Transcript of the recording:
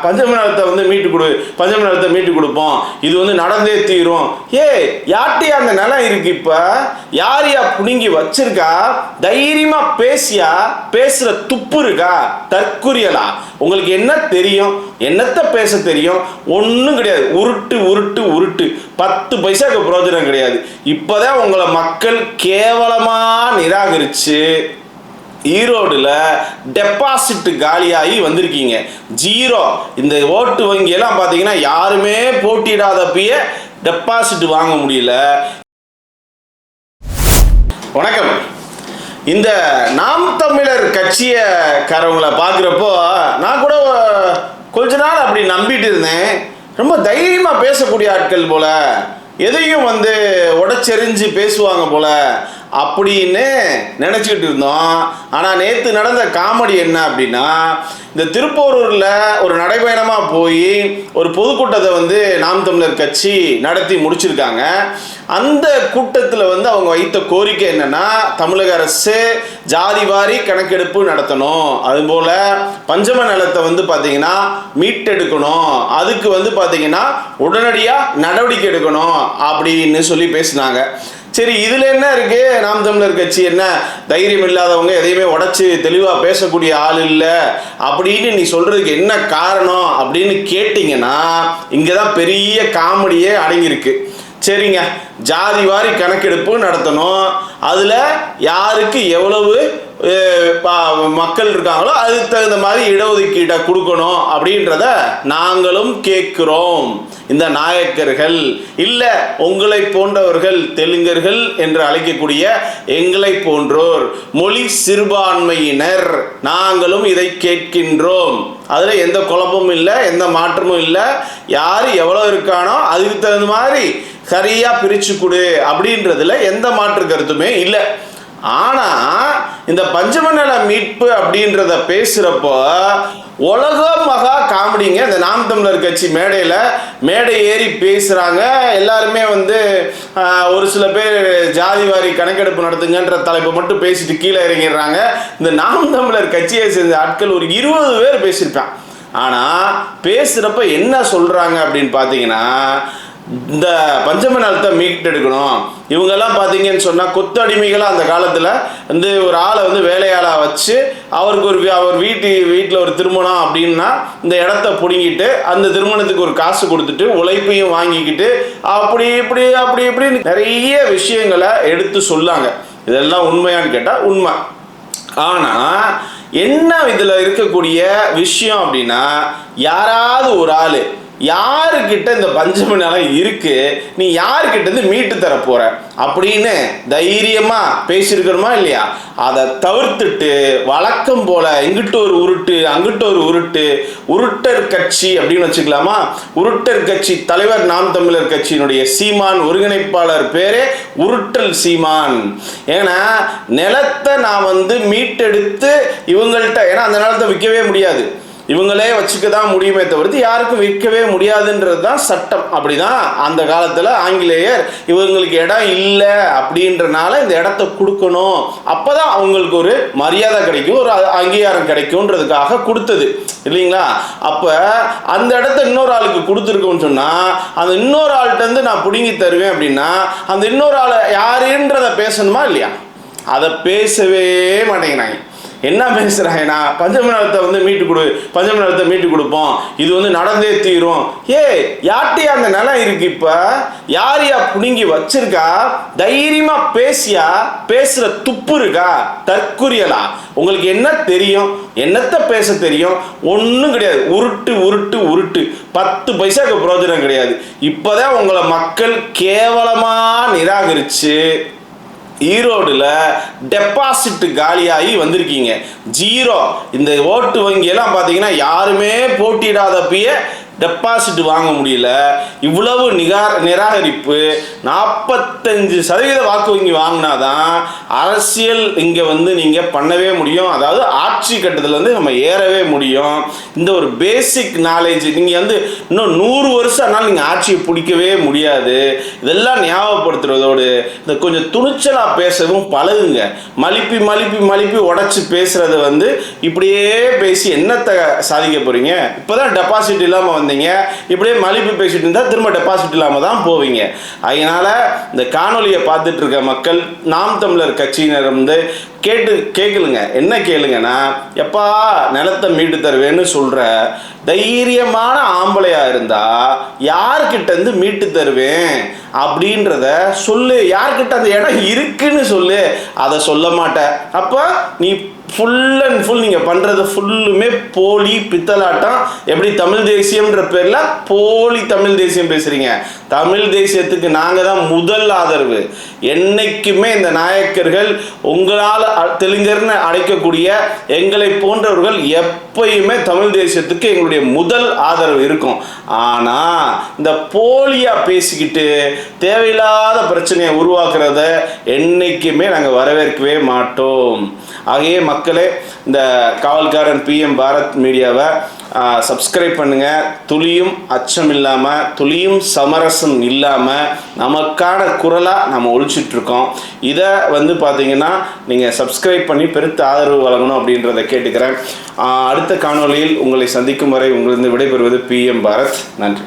பஞ்சமநலத்தை மீட்டு கொடு, பஞ்சமநலத்தை மீட்டு கொடுப்போம், இது நடந்தே தீரும். யார்கிட்டயா அந்த நிலம் இருக்கு? இப்ப யாரையா புடுங்கி வச்சிருக்கா? தைரியமா பேசியா? பேசுற துப்பு இருக்கா? தற்குறியலா? உங்களுக்கு என்ன தெரியும்? என்னத்த பேச தெரியும்? ஒன்றும் கிடையாது. உருட்டு உருட்டு உருட்டு. 10 பைசாக்கு பிரயோஜனம் கிடையாது. இப்பதான் உங்களை மக்கள் கேவலமா நிராகரிச்சு ஈரோடுல டெபாசிட் காலியாகி வந்திருக்கீங்க. 0. இந்த ஓட்டு வங்கியெல்லாம் பார்த்தீங்கன்னா யாருமே போட்டியிடாதப்பயே டெபாசிட் வாங்க முடியல. வணக்கம். இந்த நாம் தமிழர் கட்சியக்காரவங்களை பார்க்குறப்போ நான் கூட கொஞ்ச நாள் அப்படி நம்பிட்டு இருந்தேன். ரொம்ப தைரியமாக பேசக்கூடிய ஆட்கள் போல, எதையும் உடச்செறிஞ்சு பேசுவாங்க போல அப்படின்னு நினச்சிக்கிட்டு இருந்தோம். ஆனால் நேற்று நடந்த காமெடி என்ன அப்படின்னா, இந்த திருப்போரூரில் ஒரு நடைபயணமாக போய் ஒரு பொதுக்கூட்டத்தை நாம் தமிழர் கட்சி நடத்தி முடிச்சிருக்காங்க. அந்த கூட்டத்தில் அவங்க வைத்த கோரிக்கை என்னன்னா, தமிழக அரசு ஜாதிவாரி கணக்கெடுப்பு நடத்தணும், அதுபோல் பஞ்சம நிலத்தை பார்த்தீங்கன்னா மீட்டெடுக்கணும், அதுக்கு பார்த்தீங்கன்னா உடனடியாக நடவடிக்கை எடுக்கணும் அப்படின்னு சொல்லி பேசினாங்க. சரி, இதில் என்ன இருக்கு? நாம் தமிழர் கட்சி என்ன தைரியம் இல்லாதவங்க, எதையுமே உடச்சி தெளிவாக பேசக்கூடிய ஆள் இல்லை அப்படின்னு நீ சொல்றதுக்கு என்ன காரணம் அப்படின்னு கேட்டிங்கன்னா, இங்கே தான் பெரிய காமெடியே அடங்கியிருக்கு. சரிங்க, ஜாதிவாரி கணக்கெடுப்பு நடத்தணும், அதில் யாருக்கு எவ்வளவு மக்கள் இருக்காங்களோ அதுக்கு தகுந்த மாதிரி இடஒதுக்கீட்டை கொடுக்கணும் அப்படின்றத நாங்களும் கேட்கிறோம். இந்த நாயக்கர்கள் இல்லை, உங்களை போன்றவர்கள், தெலுங்கர்கள் என்று அழைக்கக்கூடிய எங்களை போன்றோர், மொழி சிறுபான்மையினர், நாங்களும் இதை கேட்கின்றோம். அதில் எந்த குழப்பமும் இல்லை, எந்த மாற்றமும் இல்லை. யார் எவ்வளோ இருக்கானோ அதுக்கு தகுந்த மாதிரி சரியாக பிரித்து கொடு அப்படின்றதுல எந்த மாற்று கருத்துமே இல்லை. ஆனால் இந்த பஞ்சமநல மீட்பு அப்படின்றத பேசுகிறப்போ உலக மகா காமெடிங்க. இந்த நாம் தமிழர் கட்சி மேடை ஏறி பேசுகிறாங்க. எல்லாருமே ஒரு சில பேர் ஜாதிவாரி கணக்கெடுப்பு நடத்துங்கன்ற தலைப்பை மட்டும் பேசிட்டு கீழே இறங்கிடுறாங்க. இந்த நாம் தமிழர் கட்சியை சேர்ந்த ஆட்கள் ஒரு 20 பேர் பேசியிருப்பான். ஆனால் பேசுகிறப்ப என்ன சொல்கிறாங்க அப்படின்னு பார்த்தீங்கன்னா, இந்த பஞ்சம நிலத்தை மீட்டெடுக்கணும். இவங்கெல்லாம் பார்த்தீங்கன்னு சொன்னால் கொத்தடிமைகளாக அந்த காலத்தில் ஒரு ஆளை வேலையாளாக வச்சு அவருக்கு அவர் வீட்டில் ஒரு திருமணம் அப்படின்னா இந்த இடத்த பிடுங்கிட்டு அந்த திருமணத்துக்கு ஒரு காசு கொடுத்துட்டு உழைப்பையும் வாங்கிக்கிட்டு அப்படி இப்படி நிறைய விஷயங்களை எடுத்து சொல்லாங்க. இதெல்லாம் உண்மையான்னு கேட்டால் உண்மை. ஆனால் என்ன இதில் இருக்கக்கூடிய விஷயம் அப்படின்னா, யாராவது ஒரு ஆள் யாருக்கிட்ட இந்த பஞ்சம நிலம் இருக்கு, நீ யாருக்கிட்ட மீட்டு தர போற அப்படின்னு தைரியமா பேசியிருக்கணுமா இல்லையா? அதை தவிர்த்துட்டு வழக்கம் போல இங்கிட்ட ஒரு உருட்டு அங்கிட்ட ஒரு உருட்டு, உருட்டர் கட்சி அப்படின்னு வச்சுக்கலாமா? உருட்டர் கட்சி தலைவர் நாம் தமிழர் கட்சியினுடைய சீமான், ஒருங்கிணைப்பாளர் பேரே உருட்டல் சீமான். ஏன்னா நிலத்தை நான் மீட்டெடுத்து இவங்கள்ட்ட, ஏன்னா அந்த நிலத்தை விற்கவே முடியாது, இவங்களே வச்சுக்க தான் முடியுமே தவிர்த்து யாருக்கும் விற்கவே முடியாதுன்றது தான் சட்டம். அப்படிதான் அந்த காலத்தில் ஆங்கிலேயர் இவங்களுக்கு இடம் இல்லை அப்படின்றனால இந்த இடத்த கொடுக்கணும், அப்போதான் அவங்களுக்கு ஒரு மரியாதை கிடைக்கும், ஒரு அங்கீகாரம் கிடைக்கும்ன்றதுக்காக கொடுத்தது இல்லைங்களா? அப்போ அந்த இடத்த இன்னொரு ஆளுக்கு கொடுத்துருக்கோன்னு சொன்னால் அந்த இன்னொரு ஆள்கிட்ட நான் பிடுங்கி தருவேன் அப்படின்னா அந்த இன்னொரு ஆள் யாருன்றதை பேசணுமா இல்லையா? அதை பேசவே மாட்டேங்கிறாங்க. என்ன பேசுகிறாங்கன்னா, பஞ்சம நிலத்தை மீட்டு கொடு, பஞ்சம நிலத்தை மீட்டு கொடுப்போம், இது நடந்தே தீரும். யார்கிட்டயா அந்த நிலம் இருக்கு? இப்போ யாரையா புடுங்கி வச்சிருக்கா? தைரியமா பேசியா? பேசுற துப்பு இருக்கா? தற்குறியலா? உங்களுக்கு என்ன தெரியும்? என்னத்த பேச தெரியும்? ஒன்றும் கிடையாது. உருட்டு உருட்டு உருட்டு. 10 பைசாக்கு பிரயோஜனம் கிடையாது. இப்போதான் உங்களை மக்கள் கேவலமா நிராகரிச்சு ஈரோடுல டெபாசிட் காலியாகி வந்திருக்கீங்க. 0. இந்த ஓட்டு வங்கியெல்லாம் பார்த்தீங்கன்னா யாருமே போட்டியிடாதப்பயே டெபாசிட் வாங்க முடியல, இவ்வளவு நிராகரிப்பு, 45% வாக்கு வங்கி வாங்கினாதான் அரசியல் இங்கே வந்து நீங்கள் பண்ணவே முடியும். அதாவது ஆட்சி கட்டத்தில் வந்து நம்ம ஏறவே முடியும். இந்த ஒரு பேசிக் நாலேஜ் நீங்கள் வந்து இன்னும் 100 வருஷம் ஆனாலும் நீங்கள் ஆட்சியை பிடிக்கவே முடியாது. இதெல்லாம் ஞாபகப்படுத்துறதோடு இந்த கொஞ்சம் துணிச்சலாக பேசவும் பழகுங்க. மலிப்பி மலிப்பி மலிப்பி உடச்சி பேசுறது வந்து இப்படியே பேசி என்னத்தை சாதிக்க போறீங்க? இப்போதான் டெபாசிட் இல்லாமல் வந்தீங்க, இப்படியே மலிப்பி பேசிட்டு இருந்தால் திரும்ப டெபாசிட் இல்லாமல் தான் போவீங்க. அதனால இந்த காணொலியை பார்த்துட்டு இருக்க மக்கள் நாம் தமிழர் கட்சியினர் வந்து கேட்கலுங்க. என்ன கேளுங்கன்னா, எப்பா நிலத்தை மீட்டு தருவேன்னு சொல்ற தைரியமான ஆம்பளையா இருந்தா யார்கிட்ட இருந்து மீட்டு தருவேன் அப்படின்றத சொல்லு. யார்கிட்ட அந்த இடம் இருக்குன்னு சொல்லு. அதை சொல்ல மாட்டேன். அப்போ நீ ஃபுல் அண்ட் ஃபுல் நீங்கள் பண்ணுறது ஃபுல்லுமே போலி பித்தலாட்டம். எப்படி தமிழ் தேசியம்ன்ற பேரில் போலி தமிழ் தேசியம் பேசுகிறீங்க. தமிழ் தேசியத்துக்கு நாங்கள் தான் முதல் ஆதரவு. என்னைக்குமே இந்த நாயக்கர்கள் உங்களால் தெலுங்கர்னு அழைக்கக்கூடிய எங்களை போன்றவர்கள் எப்பயுமே தமிழ் தேசியத்துக்கு எங்களுடைய முதல் ஆதரவு இருக்கும். ஆனால் இந்த போலியாக பேசிக்கிட்டு தேவையில்லாத பிரச்சனையை உருவாக்குறத என்னைக்குமே நாங்கள் வரவேற்கவே மாட்டோம். ஆகையே மக்களே, இந்த காவல்காரன் பிஎம் பாரத் மீடியாவை சப்ஸ்கிரைப் பண்ணுங்கள். துளியும் அச்சம் இல்லாமல், துளியும் சமரசம் இல்லாமல் நமக்கான குரலாக நம்ம ஒழிச்சிட்ருக்கோம். இதை வந்து பார்த்தீங்கன்னா நீங்கள் சப்ஸ்கிரைப் பண்ணி பெருத்த ஆதரவு வழங்கணும் அப்படின்றத கேட்டுக்கிறேன். அடுத்த காணொலியில் உங்களை சந்திக்கும் வரை உங்களிருந்து விடைபெறுவது பிஎம் பாரத். நன்றி.